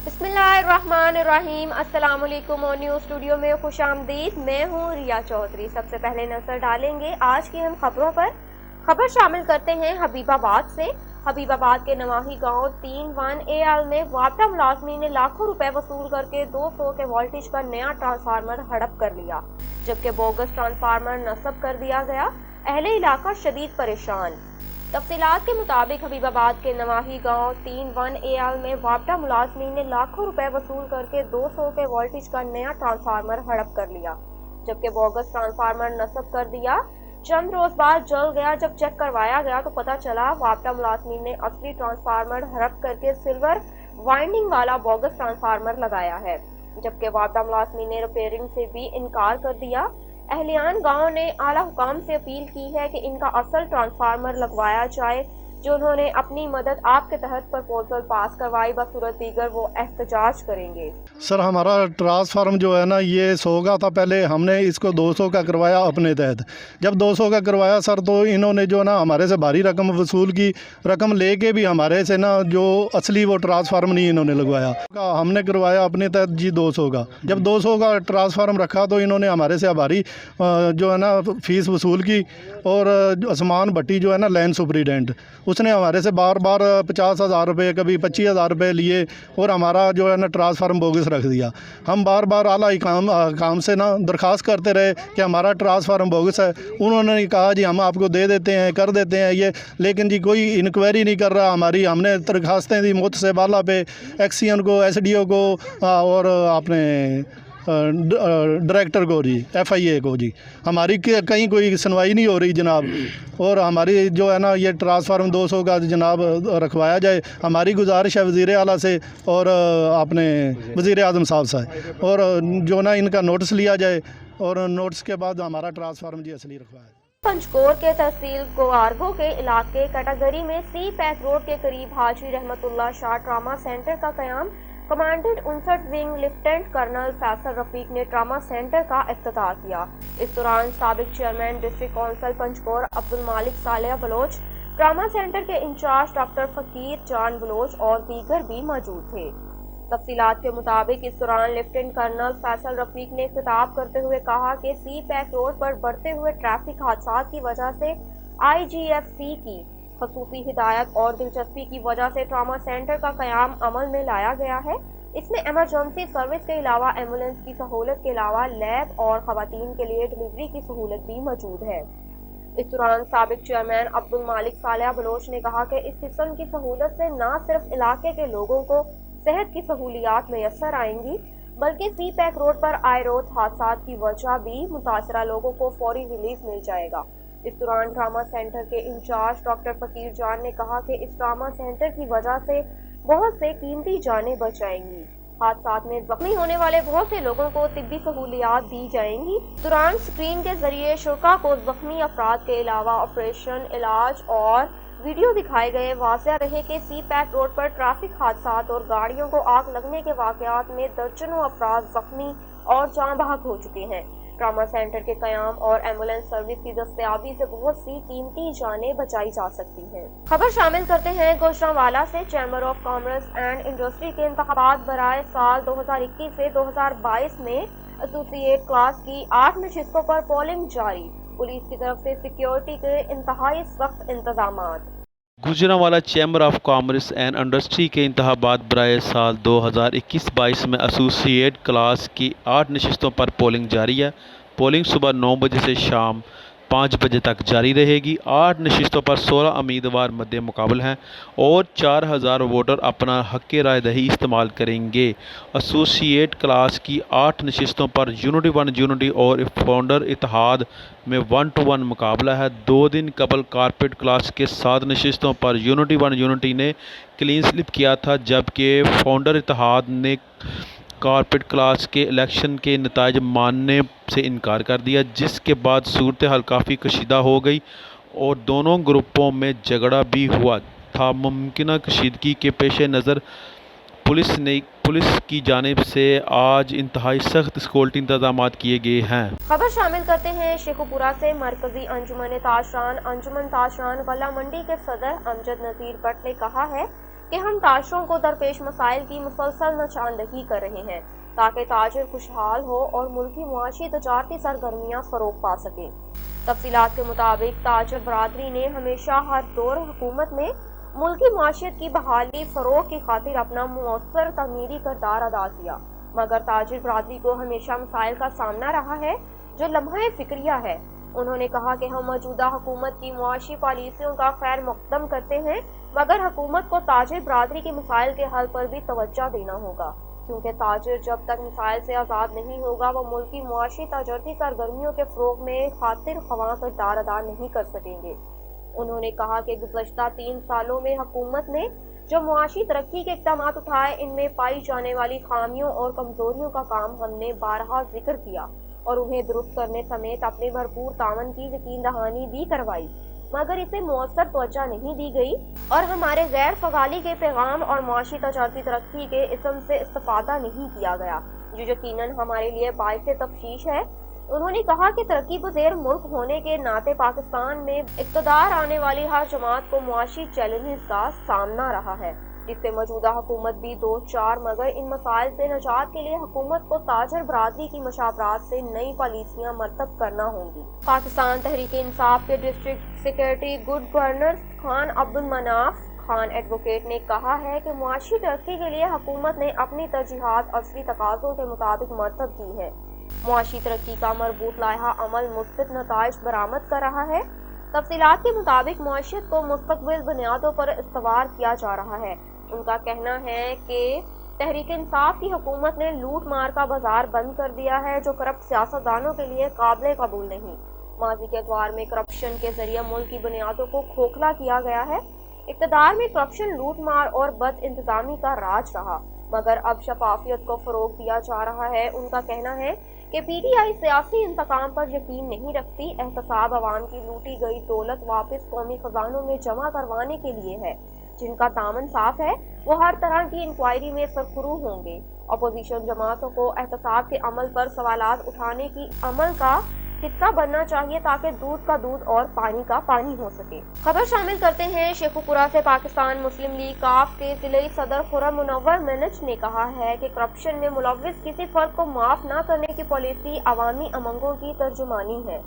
बिस्मिल्लाहिर्रहमानिर्रहीम। अस्सलाम वालेकुम और न्यूज़ स्टूडियो में खुश आमदीद। मैं हूँ रिया चौधरी। सबसे पहले नजर डालेंगे आज की हम खबरों पर। खबर शामिल करते हैं हबीबाबाद से। हबीबाबाद के नवाही गांव 3-1 में वापडा मुलाजमीन ने लाखों रुपए वसूल करके 200 के वोल्टेज का नया ट्रांसफार्मर हड़प कर लिया, जबकि बोगस ट्रांसफार्मर नस्ब कर दिया गया। अहले इलाका शदीद परेशान। तफसीलात के मुताबिक हबीबाबाद के नवाही गांव 3-1 में वापडा मुलाजमीन ने लाखों रुपए वसूल करके 200 के वोल्टेज का नया ट्रांसफार्मर हड़प कर लिया, जबकि बोगस ट्रांसफार्मर नस्ब कर दिया। चंद रोज बाद जल गया। जब चेक करवाया गया तो पता चला वापडा मुलाजमीन ने असली ट्रांसफार्मर हड़प करके सिल्वर वाइंडिंग वाला बोगस ट्रांसफार्मर लगाया है, जबकि वापडा मुलाजमीन ने रिपेयरिंग से भी इनकार कर दिया। अहलियान गांव ने आला हुकाम से अपील की है कि इनका असल ट्रांसफार्मर लगवाया जाए, जो उन्होंने अपनी मदद आपके तहत प्रपोजल पास करवाई। बसूरत दीगर वो एहतजाज करेंगे। सर, हमारा ट्रांसफार्म जो है ना, ये 100 का था। पहले हमने इसको 200 का करवाया अपने तहत। जब 200 का करवाया सर, तो इन्होंने जो ना हमारे से भारी रकम वसूल की। रकम लेके भी हमारे से ना जो असली वो ट्रांसफार्म नहीं इन्होंने लगवाया। हमने करवाया अपने तहत जी 200 का। जब 200 का ट्रांसफार्म रखा तो इन्होंने हमारे से भारी जो है ना फीस वसूल की। और आसमान भट्टी जो है ना लाइन सुपरिटेंडेंट, उसने हमारे से बार बार 50,000 रुपये, कभी 25,000 रुपये लिए और हमारा जो है ना ट्रांसफार्म बोगस रख दिया। हम बार बार आला काम से ना दरख्वास्त करते रहे कि हमारा ट्रांसफार्म बोगस है। उन्होंने कहा जी हम आपको दे देते हैं, कर देते हैं ये, लेकिन जी कोई इंक्वायरी नहीं कर रहा हमारी। हमने दरख्वास्तें दी मुतसे बाला पे, एक्सीएन को, एसडीओ को और अपने डायरेक्टर को जी, एफआईए को जी। हमारी कहीं कोई सुनवाई नहीं हो रही जनाब। और हमारी जो है ना ये ट्रांसफार्म 200 का जनाब रखवाया जाए। हमारी गुजारिश है वज़ीर आला से और अपने वज़ीर आज़म साहब से, और जो ना इनका नोटिस लिया जाए और नोटिस के बाद हमारा ट्रांसफार्म जी असली रखवाया। पंचकोर के तहसील गोवारगो के इलाके कैटेगरी में सी पैक रोड के करीब हाजी रहमतुल्लाह शाह ट्रामा सेंटर का कयाम। Commandant 59 wing lieutenant colonel Faisal Rafiq ने ट्रामा सेंटर का इफ्तिताह किया। इस दौरान साबिक chairman district council Panjgur Abdul Malik Saleh Baloch, trauma centre के incharge doctor Faqir Jan Bloch और दीगर भी मौजूद थे। तफसीलात के मुताबिक इस दौरान लेफ्टिनेंट कर्नल फैसल रफीक ने खिताब करते हुए कहा कि सी पैक रोड पर बढ़ते हुए ट्रैफिक हादसा की वजह से IGFC की खसूसी हिदायत और दिलचस्पी की वजह से ट्रामा सेंटर का कयाम अमल में लाया गया है। इसमें इमरजेंसी सर्विस के अलावा एम्बुलेंस की सहूलत के अलावा लैब और खवातीन के लिए डिलीवरी की सहूलत भी मौजूद है। इस दौरान साबिक चेयरमैन अब्दुल मालिक सालेह बलोच ने कहा कि इस किस्म की सहूलत से न सिर्फ इलाके के लोगों को सेहत की सहूलियात मैसर आएंगी, बल्कि सी पैक रोड पर आए रोज हादसा की वजह भी मुतासरा लोगों को फौरी रिलीफ मिल जाएगा। इस दौरान ट्रामा सेंटर के इंचार्ज डॉक्टर फकीर जान ने कहा कि इस ट्रामा सेंटर की वजह से बहुत से कीमती जानें बच जाएंगी। हादसा में जख्मी होने वाले बहुत से लोगों को तिब्बी सहूलियात दी जाएंगी। दौरान स्क्रीन के जरिए शुरा को जख्मी अफराद के अलावा ऑपरेशन, इलाज और वीडियो दिखाए गए। वाज़ेह रहे कि सी पैक रोड पर ट्रैफिक हादसा और गाड़ियों को आग लगने के वाकयात में दर्जनों अफराद जख्मी और जान बहक हो चुके हैं। ट्रामा सेंटर के कयाम और एम्बुलेंस सर्विस की दस्तयाबी से बहुत सी कीमती जानें बचाई जा सकती हैं। खबर शामिल करते हैं गुजरांवाला से। Chamber of commerce and industry के इंतखाबात बराए साल 2021 से 2022 में एसोसिएट क्लास की 8 नशिस्तों पर पोलिंग जारी। पुलिस की तरफ से सिक्योरिटी के इंतहाई सख्त इंतजामात। Gujranwala chamber of commerce and industry के इंतखाबात बराए साल 2021-22 में एसोसिएट क्लास की 8 नशिस्तों पर पोलिंग जारी है। पोलिंग सुबह 9 बजे से शाम 5 बजे तक जारी रहेगी। 8 नशिस्तों पर 16 उम्मीदवार मद्दे मुकाबल हैं और 4,000 वोटर अपना हक़ राय दही इस्तेमाल करेंगे। एसोसिएट क्लास की 8 नशिस्तों पर यूनिटी 1 यूनिटी और फाउंडर इत्तेहाद में 1-to-1 मुकाबला है। 2 दिन कबल कारपेट क्लास के 7 नशिस्तों पर यूनिटी 1 यूनिटी ने क्लीन स्लिप किया था, जबकि फाउंडर इत्तेहाद ने कारपेट क्लास के इलेक्शन के नताइज मानने से इनकार कर दिया, जिसके बाद सूरत हाल काफ़ी कशीदा हो गई और दोनों ग्रुपों में झगड़ा भी हुआ था। मुमकिन कशीदगी के पेश नज़र पुलिस की जानिब से आज इंतहाई सख्त सिक्योरिटी इंतजाम किए गए हैं। खबर शामिल करते हैं शेखुपुरा से। मरकजी अंजुमन ताशरान गला मंडी के सदर अमजद नज़ीर भट्ट ने कहा है کہ ہم تاجروں کو درپیش مسائل کی مسلسل نشاندہی کر رہے ہیں تاکہ تاجر خوشحال ہو اور ملکی معاشی تجارتی سرگرمیاں فروغ پا سکیں۔ تفصیلات کے مطابق تاجر برادری نے ہمیشہ ہر دور حکومت میں ملکی معیشت کی بحالی فروغ کی خاطر اپنا مؤثر تعمیری کردار ادا کیا، مگر تاجر برادری کو ہمیشہ مسائل کا سامنا رہا ہے جو لمحہ فکریہ ہے۔ انہوں نے کہا کہ ہم موجودہ حکومت کی معاشی پالیسیوں کا خیر مقدم کرتے ہیں، مگر حکومت کو تاجر برادری کے مسائل کے حل پر بھی توجہ دینا ہوگا، کیونکہ تاجر جب تک مسائل سے آزاد نہیں ہوگا وہ ملکی معاشی تجارتی سرگرمیوں کے فروغ میں خاطر خواہ کردار ادا نہیں کر سکیں گے۔ انہوں نے کہا کہ گزشتہ 3 سالوں میں حکومت نے جو معاشی ترقی کے اقدامات اٹھائے ان میں پائی جانے والی خامیوں اور کمزوریوں کا کام ہم نے بارہا ذکر کیا اور انہیں درست کرنے سمیت اپنے بھرپور تعاون کی یقین دہانی بھی کروائی، مگر اسے مؤثر توجہ نہیں دی گئی اور ہمارے غیر فعالی کے پیغام اور معاشی تجارتی ترقی کے اسم سے استفادہ نہیں کیا گیا، جو یقیناً ہمارے لیے باعث تفشیش ہے۔ انہوں نے کہا کہ ترقی پذیر ملک ہونے کے ناطے پاکستان میں اقتدار آنے والی ہر جماعت کو معاشی چیلنجز کا سامنا رہا ہے، جس سے موجودہ حکومت بھی دو-چار، مگر ان مسائل سے نجات کے لیے حکومت کو تاجر برادری کی مشاورات سے نئی پالیسیاں مرتب کرنا ہوں گی۔ پاکستان تحریک انصاف کے district secretary good governance Khan Abdul Manaf Khan advocate نے کہا ہے کہ معاشی ترقی کے لیے حکومت نے اپنی ترجیحات عصری تقاضوں کے مطابق مرتب کی ہے۔ معاشی ترقی کا مربوط لائحہ عمل مثبت نتائج برآمد کر رہا ہے۔ تفصیلات کے مطابق معیشت کو مستقبل بنیادوں پر استوار کیا جا رہا ہے۔ ان کا کہنا ہے کہ تحریک انصاف کی حکومت نے لوٹ مار کا بازار بند کر دیا ہے جو کرپٹ سیاستدانوں کے لیے قابل قبول نہیں۔ ماضی کے ادوار میں کرپشن کے ذریعے ملک کی بنیادوں کو کھوکھلا کیا گیا ہے۔ اقتدار میں کرپشن، لوٹ مار اور بد انتظامی کا راج رہا، مگر اب شفافیت کو فروغ دیا جا رہا ہے۔ ان کا کہنا ہے کہ پی ٹی آئی سیاسی انتقام پر یقین نہیں رکھتی، احتساب عوام کی لوٹی گئی دولت واپس قومی خزانوں میں جمع کروانے کے لیے ہے۔ جن کا دامن صاف ہے وہ ہر طرح کی انکوائری میں سرخرو ہوں گے۔ اپوزیشن جماعتوں کو احتساب کے عمل پر سوالات اٹھانے کی عمل کا حصہ بننا چاہیے تاکہ دودھ کا دودھ اور پانی کا پانی ہو سکے۔ خبر شامل کرتے ہیں شیخوپورہ سے۔ پاکستان مسلم لیگ کاف کے ضلعی صدر خرم منور منچ نے کہا ہے کہ کرپشن میں ملوث کسی فرد کو معاف نہ کرنے کی پالیسی عوامی امنگوں کی ترجمانی ہے۔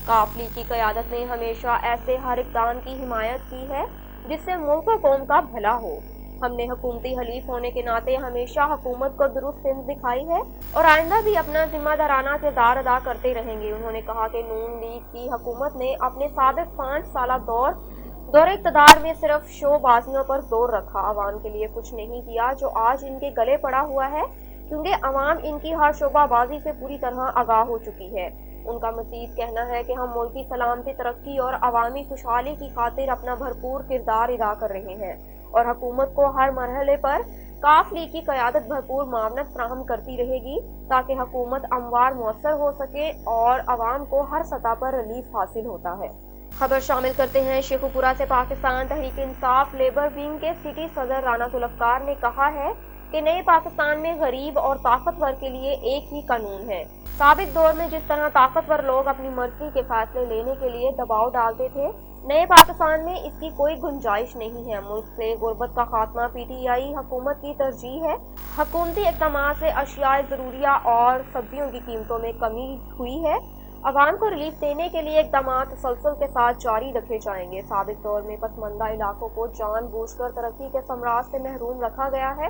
کاف لیگ کی قیادت نے ہمیشہ ایسے ہر اقدام کی حمایت کی ہے جس سے ملک و قوم کا بھلا ہو۔ ہم نے حکومتی حلیف ہونے کے ناطے ہمیشہ حکومت کو درست سمت دکھائی ہے اور آئندہ بھی اپنا ذمہ دارانہ کردار ادا کرتے رہیں گے۔ انہوں نے کہا کہ نون لیگ کی حکومت نے اپنے سابق 5 سالہ دور اقتدار میں صرف شو بازیوں پر زور رکھا، عوام کے لیے کچھ نہیں کیا جو آج ان کے گلے پڑا ہوا ہے، کیونکہ عوام ان کی ہر شعبہ بازی سے پوری طرح آگاہ ہو چکی ہے۔ ان کا مزید کہنا ہے کہ ہم ملک کی سلامتی، ترقی اور عوامی خوشحالی کی خاطر اپنا بھرپور کردار ادا کر رہے ہیں اور حکومت کو ہر مرحلے پر کاف لیگ کی قیادت بھرپور معاونت فراہم کرتی رہے گی تاکہ حکومت ہموار مؤثر ہو سکے اور عوام کو ہر سطح پر ریلیف حاصل ہوتا ہے۔ خبر شامل کرتے ہیں شیخوپورہ سے۔ پاکستان تحریک انصاف لیبر ونگ کے سٹی صدر رانا ذوالفقار نے کہا ہے کہ نئے پاکستان میں غریب اور طاقتور کے لیے ایک ہی قانون ہے۔ سابق دور میں جس طرح طاقتور لوگ اپنی مرضی کے فیصلے لینے کے لیے دباؤ ڈالتے تھے، نئے پاکستان میں اس کی کوئی گنجائش نہیں ہے۔ ملک سے غربت کا خاتمہ پی ٹی آئی حکومت کی ترجیح ہے۔ حکومتی اقدامات سے اشیاء ضروریہ اور سبزیوں کی قیمتوں میں کمی ہوئی ہے۔ عوام کو ریلیف دینے کے لیے اقدامات تسلسل کے ساتھ جاری رکھے جائیں گے۔ سابق دور میں پسماندہ علاقوں کو جان بوجھ کر ترقی کے ثمرات سے محروم رکھا گیا ہے۔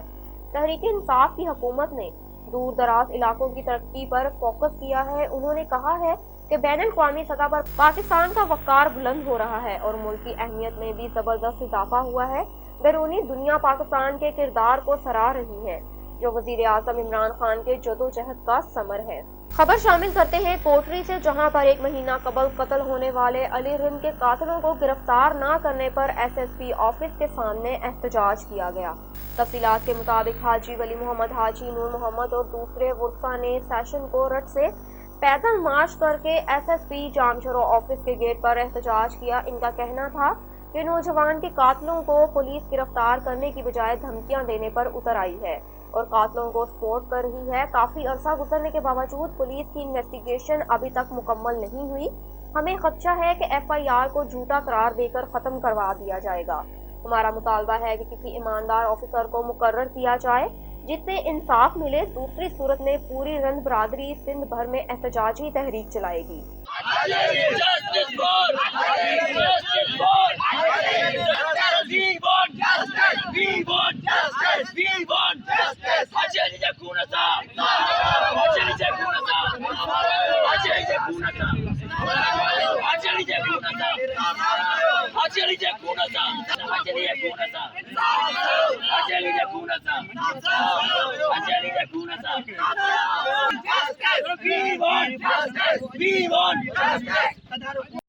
تحریک انصاف کی حکومت نے دور دراز علاقوں کی ترقی پر فوکس کیا ہے۔ انہوں نے کہا ہے کہ بین الاقوامی سطح پر پاکستان کا وقار بلند ہو رہا ہے اور ملک کی اہمیت میں بھی زبردست اضافہ ہوا ہے۔ بیرونی دنیا پاکستان کے کردار کو سراہ رہی ہے جو وزیر اعظم عمران خان کے جدوجہد کا ثمر ہے۔ خبر شامل کرتے ہیں کوٹری سے، جہاں پر 1 مہینہ قبل قتل ہونے والے علی رند کے قاتلوں کو گرفتار نہ کرنے پر ایس ایس پی آفس کے سامنے احتجاج کیا گیا۔ تفصیلات کے مطابق حاجی ولی محمد، حاجی نور محمد اور دوسرے ورثاء نے سیشن کورٹ سے پیدل مارچ کر کے ایس ایس پی جام شرو آفس کے گیٹ پر احتجاج کیا۔ ان کا کہنا تھا کہ نوجوان کے قاتلوں کو پولیس گرفتار کرنے کی بجائے دھمکیاں دینے پر اتر آئی ہے اور قاتلوں کو سپورٹ کر رہی ہے۔ کافی عرصہ گزرنے کے باوجود پولیس کی انویسٹیگیشن ابھی تک مکمل نہیں ہوئی۔ ہمیں خدشہ ہے کہ ایف آئی آر کو جھوٹا قرار دے کر ختم کروا دیا جائے گا۔ हमारा मुतालबा है कि किसी ईमानदार ऑफिसर को मुकर्रर किया जाए जिससे इंसाफ मिले, दूसरी सूरत में पूरी रंद बरादरी सिंध भर में एहतजाजी तहरीक चलाएगी।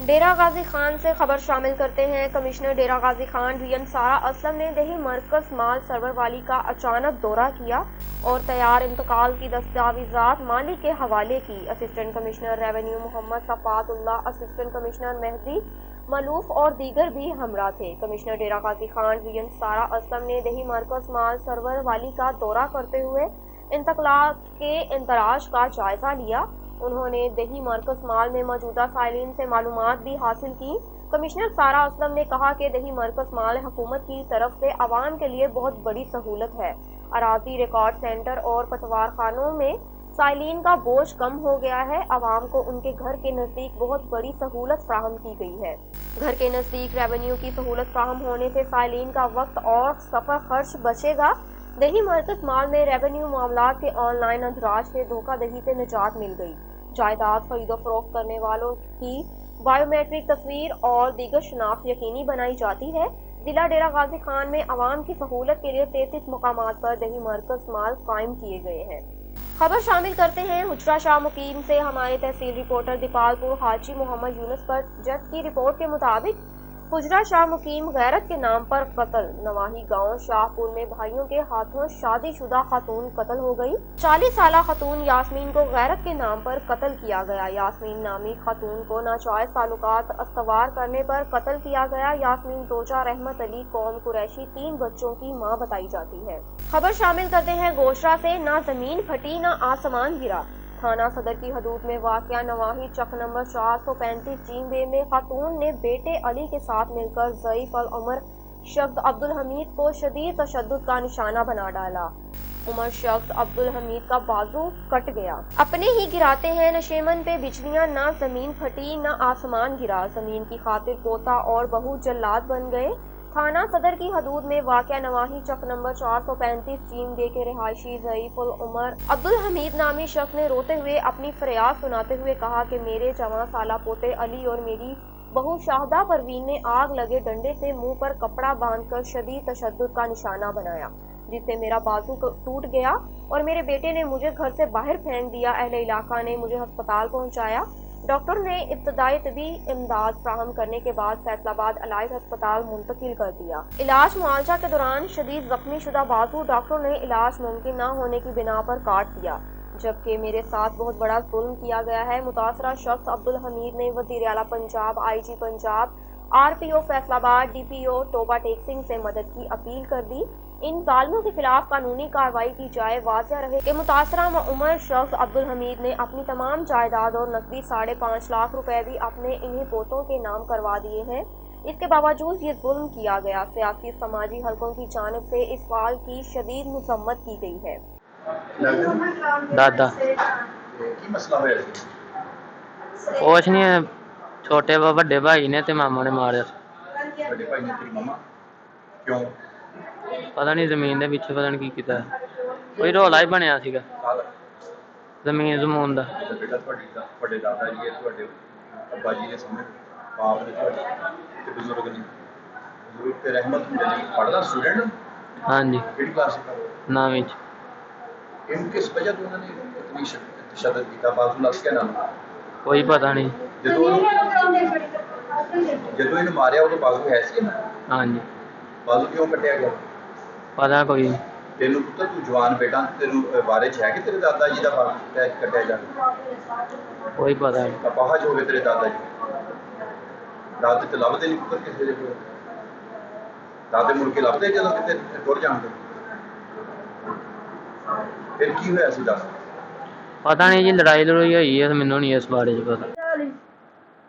डेरा गाजी खान से खबर शामिल करते हैं। कमिश्नर डेरा गाजी खान रियन सारा असलम ने दही मरकज माल सरवर वाली का अचानक दौरा किया और तैयार इंतकाल की दस्तावेजात मालिक के हवाले की। Assistant commissioner revenue Muhammad Safatullah, assistant commissioner Mehdi Maloof और दीगर भी हमरा थे। कमिश्नर डेरा गाजी खान रियन सारा असलम ने दही मरकज माल सरवर वाली का दौरा करते हुए इंतकाल के इंदराज का जायजा लिया। उन्होंने दही मरकज माल में मौजूदा साइलिन से मालूमात भी हासिल की। कमिश्नर सारा असलम ने कहा कि दही मरकज माल हुकूमत की तरफ से आवाम के लिए बहुत बड़ी सहूलत है। अराजी रिकॉर्ड सेंटर और पटवार खानों में साइलिन का बोझ कम हो गया है। आवाम को उनके घर के नज़दीक बहुत बड़ी सहूलत फ्राहम की गई है। घर के नज़दीक रेवेन्यू की सहूलत फ्राहम होने से साइलिन का वक्त और सफ़र खर्च बचेगा। दही मरकज माल में रेवेन्यू मामलात के ऑनलाइन अंदराज से धोखाधड़ी से निजात मिल गई। जायदाद खरीदो फरोख्त करने वालों की बायोमेट्रिक तस्वीर और दीगर शनाख्त यकीनी बनाई जाती है। जिला डेरा गाजी खान में आवाम की सहूलत के लिए 33 मुकामात पर दही मरकज माल कायम किए गए हैं। खबर शामिल करते हैं हुजरा शाह मुकीम से। हमारे तहसील रिपोर्टर दीपालपुर हाजी मोहम्मद यूनुस पर जज की रिपोर्ट के मुताबिक हुजरा शाह मुकीम गैरत के नाम पर कत्ल। नवाही गांव शाहपुर में भाइयों के हाथों शादीशुदा खातून कत्ल हो गई। 40 साला खातून यास्मीन को गैरत के नाम पर कत्ल किया गया। यास्मीन नामी खातून को नाजायज ताल्लुकात अस्तवार करने पर कत्ल किया गया। यास्मीन जोजा रहमत अली कौम कुरैशी 3 बच्चों की मां बताई जाती है। खबर शामिल करते हैं गोशरा से। ना जमीन फटी ना आसमान गिरा। थाना सदर की हदूद में वाक़या नवाही चक नंबर 435 जींबे में खातून ने बेटे अली के साथ मिलकर ज़ईफ़ अल उमर शख्स अब्दुल हमीद को शदीद तशद्दुद का निशाना बना डाला। उमर शख्स अब्दुल हमीद का बाजू कट गया। अपने ही गिराते हैं नशेमन पे बिजलियां। ना जमीन फटी ना आसमान गिरा। जमीन की खातिर पोता और बहू जल्लाद बन गए। थाना सदर की हदूद में वाक़या नवाही चक नंबर 435 जींबे के रिहायशी ज़ईफ़ उल उमर अब्दुल हमीद नामी शख्स ने रोते हुए अपनी फरियाद सुनाते हुए कहा कि मेरे जवां साला पोते अली और मेरी बहू शाहदा परवीन ने आग लगे डंडे से मुंह पर कपड़ा बांधकर शदीद तशद्दुद का निशाना बनाया, जिससे मेरा बाजू टूट गया और मेरे बेटे ने मुझे घर से बाहर फेंक दिया। अहले इलाका ने मुझे अस्पताल पहुंचाया। डॉक्टर ने इब्तदाई तबी इमदाद फ्राहम करने के बाद फैसलाबाद अलाइड अस्पताल मुंतकिल कर दिया। इलाज मुआवजा के दौरान शदीद जख्मी शुदा बाजू डॉक्टर ने इलाज मुमकिन न होने की बिना पर काट दिया, जबकि मेरे साथ बहुत बड़ा जुल्म किया गया है। मुतासरा शख्स अब्दुल हमीद ने वज़ीर आला Punjab, IG Punjab, RPO Faisalabad, DPO Toba Tek Singh से मदद की अपील कर दी। इन जालिमों के खिलाफ कानूनी कार्रवाई की जाए। वाज़ेह रहे कि मुतासरा उमर शख्स अब्दुल हमीद ने अपनी तमाम जायदाद और नकदी 5.5 लाख रुपए भी अपने इन्हीं पोतों के नाम करवा दिए हैं। इसके बावजूद ये जुल्म किया गया। सियासी समाजी हलकों की जानिब से इस फाल की शदीद मुसम्मत की गई है। दादा ਕੀ ਮਸਲਾ ਹੋਇਆ ਸੀ? ਕੁਛ ਨਹੀਂ ਹੈ, ਛੋਟੇ ਵੱਡੇ ਭਾਈ ਨੇ ਤੇ ਮਾਮਾ ਨੇ ਮਾਰਿਆ। ਵੱਡੇ ਭਾਈ ਨੇ ਤੇਰੀ ਮਮਾ ਕਿਉਂ? ਪਤਾ ਨਹੀਂ ਜ਼ਮੀਨ ਦੇ ਪਿੱਛੇ ਪਤਾ ਨਹੀਂ ਕੀ ਕੀਤਾ, ਕੋਈ ਰੌਲਾ ਹੀ ਬਣਿਆ ਸੀਗਾ ਕਾਹਦਾ? ਜ਼ਮੀਨ ਜ਼ਮੂਨ ਦਾ। ਬੇਟਾ ਤੁਹਾਡੇ ਦਾਦਾ ਜੀ ਹੈ, ਤੁਹਾਡੇ ਅੱਬਾ ਜੀ ਨੇ ਸਮਝ ਬਾਪ ਨੇ ਤੁਹਾਡੇ ਤੇ ਬਜ਼ੁਰਗ ਨੇ। ਬਜ਼ੁਰਗ ਤੇ ਰਹਿਮਤ ਹੁੰਦੇ ਨੇ। ਪੜ੍ਹਦਾ ਸਟੂਡੈਂਟ? ਹਾਂਜੀ, ਕਿਹੜੀ ਕਲਾਸ ਚ? 9ਵੀਂ 'ਚ। ਇਹਨੂੰ ਕਿਸ ਵਜ੍ਹਾ ਤੋਂ ਉਹਨਾਂ ਨੇ ਇਤਨੀ ਤਸ਼ੱਦਦ ਕੀਤਾ? ਬਾਜ਼ੂ ਲੱਗ ਗਿਆ ਨਾ? ਕੋਈ ਪਤਾ ਨਹੀਂ। ਜਦੋਂ ਇਹਨੂੰ ਮਾਰਿਆ ਉਦੋਂ ਬਾਜ਼ੂ ਹੈ ਸੀ ਨਾ? ਹਾਂਜੀ, ਬਾਜ਼ੂ ਕਿਉਂ ਕੱਟਿਆ ਗਿਆ? ਪਤਾ ਕੋਈ ਨਹੀਂ। ਤੈਨੂੰ ਪੁੱਤਰ ਤੂੰ ਜਵਾਨ ਬੇਟਾ, ਤੈਨੂੰ ਬਾਰੇ ਚ ਹੈ ਕਿ ਤੇਰੇ ਦਾਦਾ ਜੀ ਦਾ ਬਾਜ਼ੂ ਕੱਟਿਆ ਜਾਵੇ? ਕੋਈ ਪਤਾ ਨਹੀਂ। ਅਪਾਹਜ ਹੋ ਗਏ ਤੇਰੇ ਦਾਦਾ ਜੀ। ਦਾਦੇ ਤੇ ਲੱਭਦੇ ਨਹੀਂ ਪੁੱਤਰ ਕਿਸੇ ਦੇ ਕੋਲ? ਦਾਦੇ ਮੁੜ ਕੇ ਲੱਭਦੇ ਜਦੋਂ ਕਿਤੇ ਟੁਰ ਜਾਂਦੇ? ਫਿਰ ਕੀ ਹੋਇਆ ਸੀ ਦੱਸ? ਪਤਾ ਨਹੀਂ ਜੀ, ਲੜਾਈ ਲੜਾਈ ਹੋਈ ਹੈ, ਮੈਨੂੰ ਨਹੀਂ ਇਸ ਬਾਰੇ 'ਚ ਪਤਾ।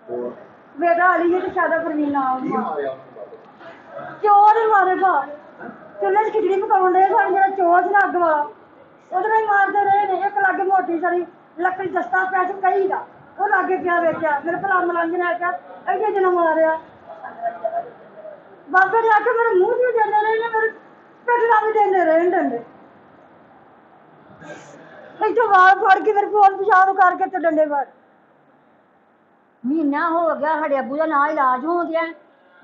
ਹੋਰ बेटा अली है तो शादा परवीन नाम ਕੀ ਮਾਰਿਆ ਉਹਨੂੰ? ਚੋਰ ਹੀ ਮਾਰੇ ਬਾਹਰ ਚੁੱਲ੍ਹੇ 'ਚ ਖਿਚੜੀ ਪਕਾਉਣ ਦੇ ਸਾਨੂੰ ਜਿਹੜਾ ਚੋਰ ਸੀ ਅੱਗ ਵਾਲਾ ਉਹਦੇ ਨਾਲ ਹੀ ਮਾਰਦੇ ਰਹੇ ਨੇ। ਇੱਕ ਲਾਗੇ ਮੋਟੀ ਸਾਰੀ ਲੱਕੜੀ ਦਸਤਾ ਪਿਆ ਸੀ ਕਹੀ ਦਾ ਉਹ ਲਾਗੇ ਪਿਆ ਵੇਖਿਆ ਮੇਰੇ ਭਰਾ ਮਲੰਗ ਨੇ ਆਖਿਆ ਐਡੇ ਜਿਹਨੂੰ ਮਾਰਿਆ। ਬਾਬੇ ਨੇ ਆਖਿਆ ਮੇਰੇ ਮੂੰਹ 'ਚ ਵੀ ਦਿੰਦੇ ਰਹੇ ਨੇ ਮੇਰੇ ਪਿੱਠ ਨਾਲ ਵੀ ਦਿੰਦੇ ਰਹੇ ਡੰਡੇ। ਇੱਥੋਂ ਵਾਲ ਫੜ ਕੇ ਮੇਰੇ ਕੋਲ ਪਿਸ਼ਾਬ ਕਰਕੇ ਤੇ ਡੰਡੇ ਮਾਰ। ਮਹੀਨਾ ਹੋ ਗਿਆ ਸਾਡੇ ਅੱਬੂ ਦਾ ਨਾ ਇਲਾਜ ਹੋ ਗਿਆ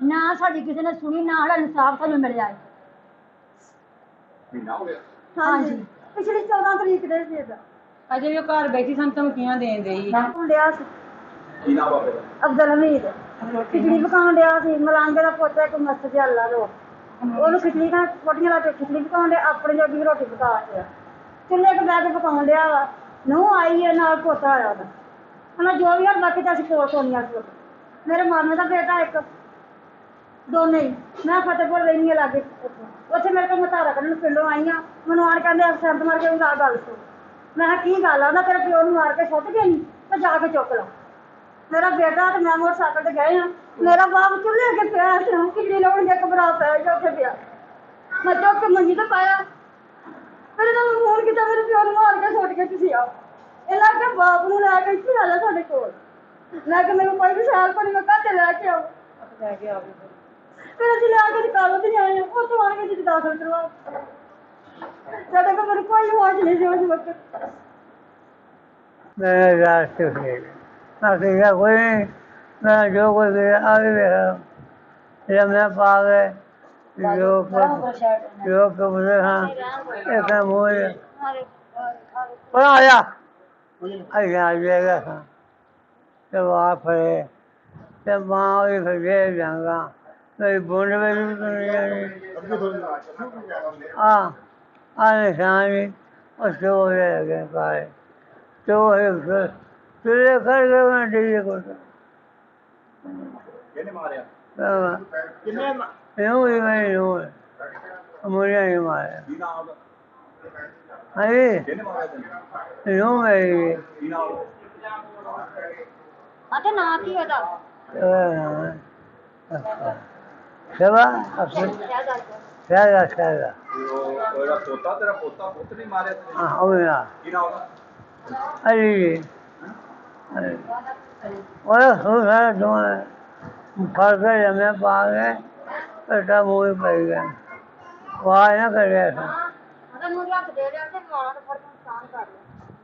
ਨਾ ਸਾਡੀ ਕਿਸੇ ਨੇ ਸੁਣੀ ਨਾ ਸਾਡਾ ਇਨਸਾਫ ਸਾਨੂੰ ਮਿਲਿਆ। ਮਹੀਨਾ ਹੋ ਗਿਆ। ਹਾਂਜੀ ਪਿਛਲੀ 14 ਤਰੀਕ ਦੇ ਸੀ ਇਹਦਾ। ਅਜੇ ਵੀ ਉਹ ਘਰ ਬੈਠੀ ਸਾਨੂੰ ਧਮਕੀਆਂ ਦੇਣ ਡਈ। ਮੁੰਡਿਆ ਸੀ ਕੀ ਨਾਮ ਬਾਬੇ ਦਾ? ਅਬਦੁਲ ਹਮੀਦ ਖਿਚੜੀ ਪਕਾਉਣ ਡਿਆ ਸੀ। ਮਲਾਂਗੇ ਦਾ ਪੋਤਾ ਇੱਕ ਮਸਤ ਜਿਹਾ ਅੱਲਾ ਰੋ ਉਹਨੂੰ ਖਿਚੜੀ ਖਾਣ ਫੋਟੀਆਂ ਲਾ ਕੇ ਖਿਚੜੀ ਪਕਾਉਣ ਡਿਆ ਆਪਣੇ ਜੋਗੀ ਵੀ ਰੋਟੀ ਪਕਾ ਕੇ ਚੁੱਲ੍ਹੇ 'ਤੇ ਬਹਿ ਕੇ ਪਕਾਉਣ ਡਿਆ ਵਾ। ਨੂੰਹ ਆਈ ਹੈ ਨਾਲ ਪੋਤਾ ਆਇਆ ਉਹਦਾ ਉਹਨਾਂ ਜੋ ਵੀ ਹਰ ਬਾਕੀ ਤਾਂ ਅਸੀਂ ਕੋਲ ਸੋਨੀਆਂ ਸੀ। ਮੇਰੇ ਮਾਮੇ ਦਾ ਬੇਟਾ ਇੱਕ ਦੋਨੇ ਹੀ ਮੈਂ ਫਤਿਹਪੁਰ ਰਹਿੰਦੀ ਹਾਂ ਲਾਗੇ ਉੱਥੇ ਮੇਰੇ ਕੋਲ ਮਤਾਰਾ ਕੱਢਣ ਪਿੰਡੋਂ ਆਈਆਂ ਮੈਨੂੰ ਆਣ ਕਹਿੰਦੇ ਅਫਸਰ ਮਾਰ ਕੇ ਉਹਦਾ ਗੱਲ ਸੁਣ। ਮੈਂ ਕਿਹਾ ਕੀ ਗੱਲ ਆ? ਉਹਦਾ ਤੇਰੇ ਪਿਓ ਨੂੰ ਮਾਰ ਕੇ ਸੁੱਟ ਗਏ ਨਹੀਂ ਤਾਂ ਜਾ ਕੇ ਚੁੱਕ ਲਾ। ਮੇਰਾ ਬੇਟਾ ਤੇ ਮੈਂ ਮੋਟਰਸਾਈਕਲ ਤੇ ਗਏ ਹਾਂ ਮੇਰਾ ਬਾਪ ਚੁੱਲ੍ਹੇ ਅੱਗੇ ਪਿਆ ਸੀ ਖਿਚੜੀ ਲਾਉਣ ਗਿਆ ਘਬਰਾ ਪਿਆ ਜਾ ਉੱਥੇ ਪਿਆ ਮੈਂ ਚੁੱਕ ਕੇ ਮੰਜੀ ਤੇ ਪਾਇਆ। ਫਿਰ ਇਹਨਾਂ ਨੂੰ ਫੋਨ ਕੀਤਾ ਮੇਰੇ ਪਿਓ ਨੂੰ ਮਾਰ ਕੇ ਸੁੱਟ ਕੇ ਤੁਸੀਂ ਆਓ। ਇਹਨਾਂ ਕੇ ਬਾਪ ਨੂੰ ਲੈ ਕੇ ਇੱਥੇ ਆ ਜਾ ਸਾਡੇ ਕੋਲ। ਮੈਂ ਕਿਹਾ ਮੈਨੂੰ ਕੋਈ ਵੀ ਸੈਲ ਪਾਣੀ ਮੈਂ ਘਰ ਤੇ ਲੈ ਕੇ ਆਓ। ਫਿਰ ਅਸੀਂ ਲੈ ਕੇ ਨਿਕਾਲੋ ਤੇ ਆਏ ਹਾਂ ਉੱਥੋਂ ਆਣ ਕੇ ਤੁਸੀਂ ਦਾਖਲ ਕਰਵਾਓ। ਸਾਡੇ ਕੋਲ ਮੇਰੇ ਕੋਈ ਹੋਸ਼ ਨਹੀਂ ਸੀ ਉਸ ਵਕਤ। मैं रास्ते से क्या कोई नहीं मैं जो कुछ आ भी रहा जब मैं पा गए जो मुझे हाँ एक मुझे पर आया आ जाएगा था जब आप पड़े जब माँ हुई फिर जेल जाऊँगा मेरी बूंद में भी नहीं जानी हाँ आने शामी और सो लगे पाए तो तुझे कर गए मैं डीजे को ਕਿਹਨੇ ਮਾਰਿਆ? यूँ ही मैं यूँ है मुझे नहीं मारा ਕੀ ਨਾਮ ਉਹਦਾ? अरे ਕਿਹਨੇ ਮਾਰਿਆ ਤੈਨੂੰ? यूँ मैं ਕੀ ਨਾਮ? ਅਤੇ ਨਾਂ ਕੀ ਉਹਦਾ? सेवा शायद ਤੇ ਉਹ ਉਹਦਾ ਪੋਤਾ ਤੇਰਾ ਪੁੱਤ ਨਹੀਂ ਮਾਰਿਆ ਤੈਨੂੰ? हाँ हो गया ਕੀ ਨਾਮ ਉਹਦਾ? अरे और सारा धुआं फल कर जमे पा गए बेटा मुँह पड़ गया वहाँ ना कर गया था ਉਹਨੂੰ ਰੱਖ ਦੇ ਰਿਹਾ ਤੇ ਵਾਲਾਂ ਨੂੰ ਫੜ ਕੇ ਨੁਕਸਾਨ ਕਰ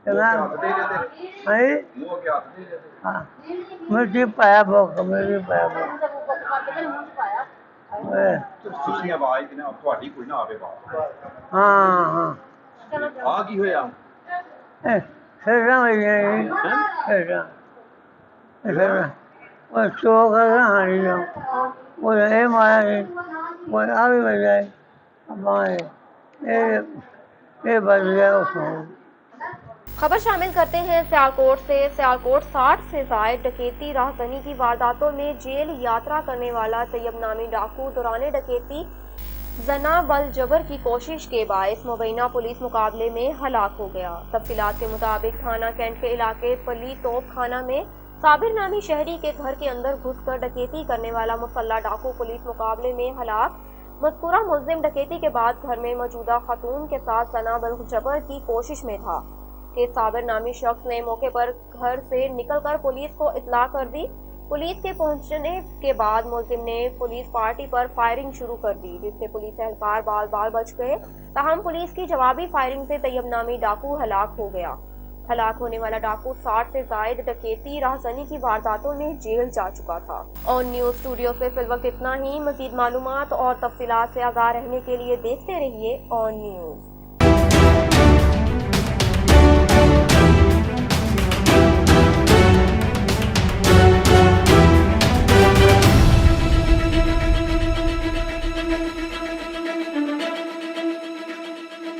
ਲਿਆ। ਮੂੰਹ ਅੱਗੇ ਹੱਥ ਦੇ ਰਹੇ ਤੇ नहीं ਮੂੰਹ ਅੱਗੇ ਹੱਥ ਦੇ ਰਹੇ ਤੇ हाँ मिर्ची पाया भोग मिर्ची पाया भोग ਤੇ ਉਹ ਕੱਟ ਕੇ ਤੇ ਮੂੰਹ 'ਚ ਪਾਇਆ। ਤੁਸੀਂ ਆਵਾਜ਼ ਕਿਨੇ ਤੁਹਾਡੀ ਕੋਈ ਨਾ ਆਵੇ ਬਾਹਰ। हाँ हाँ ਆ ਕੀ ਹੋਇਆ? फिर गई फिर वो सो कर हारी जाओ वो ये मारा नहीं वो आ भी बच जाए ये बच गया उसको। खबर शामिल करते हैं सियालकोट से। सियालकोट 60 से जायद डकैती राहजनी की वारदातों में जेल यात्रा करने वाला तैयब नामी डाकू दौरान डकैती जना बल जबर की कोशिश के बायस मुबैना पुलिस मुकाबले में हलाक हो गया। तफसीलात के मुताबिक थाना कैंट के इलाके पली तोप खाना में साबिर नामी शहरी के घर के अंदर घुसकर डकैती करने वाला मुसल्ला डाकू पुलिस मुकाबले में हलाक। मज़कूरा मुलजिम डकैती के बाद घर में मौजूदा खातून के साथ जना बल जबर की कोशिश में था कि साबिर नामी शख्स ने मौके पर घर से निकलकर पुलिस को इतला कर दी। पुलिस के पहुंचने के बाद मुलजिम ने पुलिस पार्टी पर फायरिंग शुरू कर दी जिससे पुलिस एहलकार बाल बाल बच गए। ताहम पुलिस की जवाबी फायरिंग से तैयब नामी डाकू हलाक हो गया। हलाक होने वाला डाकू 60 से जायद डकैती राहजनी की वारदातों में जेल जा चुका था। ऑन न्यूज स्टूडियो से फिल वक्त इतना ही। मजीद मालूमात और तफसीलात से आगाह रहने के लिए देखते रहिए ऑन न्यूज।